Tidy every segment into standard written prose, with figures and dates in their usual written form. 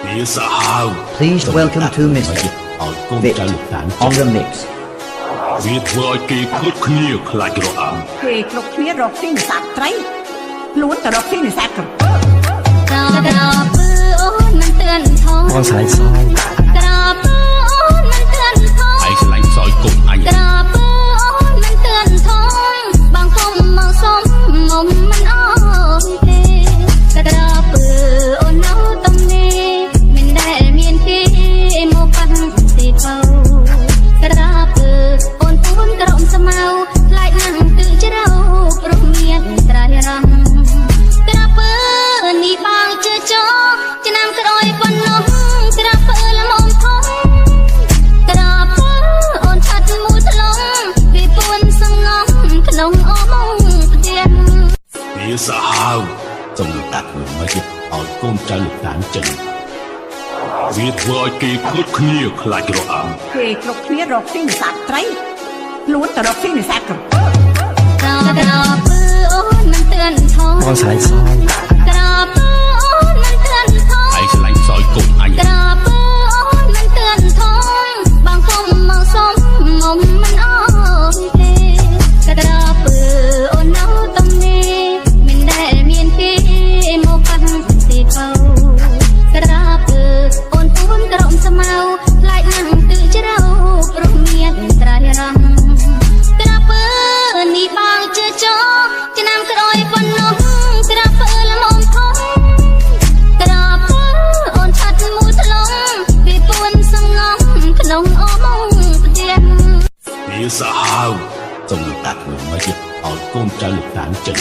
Please welcome to Mr. Vit on the mix. វាធ្វើឲ្យគេគ្រប់គ្នាខ្លាចរអាំគេគ្រប់គ្នារកទីនេសាទត្រីខ្លួនទៅរកទីនេសាទក្រពើអូនមិនទឿនថងបងស្រីស្រីក្រពើអូនមិនទឿនថងឯងឆ្លាញ់សយគុំអញក្រពើអូនមិនទឿនថងបងគុំមកសុំមុំមិនអស់ទេក្រពើអូននៅតំនេះមិនដែលមានគេមកប៉ះទេបោក្រពើអូនពួនក្រំស្មៅខ្លាចណាស់ទើជ្រៅព្រោះមានត្រៃរំក្រពើនេះបងជឿចោឆ្នាំក្រោយប៉ុណ្ណោះក្រពើល្មមធំក្រពើអូនឆាត់មួយថ្លងពីពួនសងំក្នុងអមងផ្ទះវាសាហាវសំតាក់មកទៀតឲ្យកូនចៅលោកតានចិនវាធ្វើឲ្យគេគ្រប់គ្នាខ្លាចរអាំគេគ្រប់គ្នារកទីនេសាទត្រីខ្លួនទៅរកទីនេសាទក្រពើក្រពើអូនមិនទឿនថងបងស្រីស្រីក្រពើអូនមិនទឿនថងឯងឆ្លាញ់សយគុំអញក្រពើអូនមិនទឿនថងបងគុំមកសុំមុំមិនអស់ទេក្រពើអូននៅតំនេះមិនដែលមានគេមកប៉ះទេបោក្រពើអូនពួនក្រំស្មៅខ្លាចណាស់ទើជ្រៅព្រោះមានត្រៃរំក្រពើនេះបងជឿចោឆ្នាំក្រោយប៉ុណ្ណោះក្រពើល្មមធំក្រពើអូនឆាត់មួយថ្លងពីពួនសងំក្នុងអមងផ្ទះវាសាហាវសំតាក់មកទៀតឲ្យកូនចៅលោកតានចិន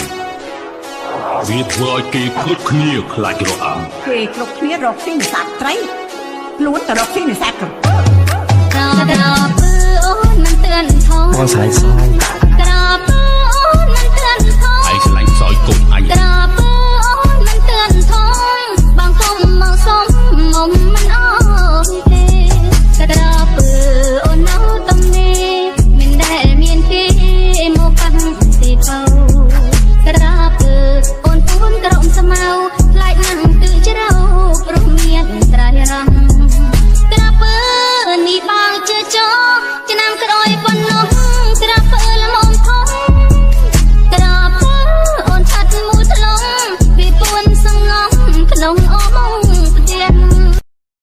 វាធ្វើឲ្យគេគ្រប់គ្នាខ្លាចរអាំគេគ្រប់គ្នារកទីនេសាទត្រីខ្លួនទៅរកទីនេសាទក្រពើក្រពើអូនមិនទឿនថងបងស្រីស្រីក្រពើអូនមិនទឿនថងឯងឆ្លាញ់សយគុំ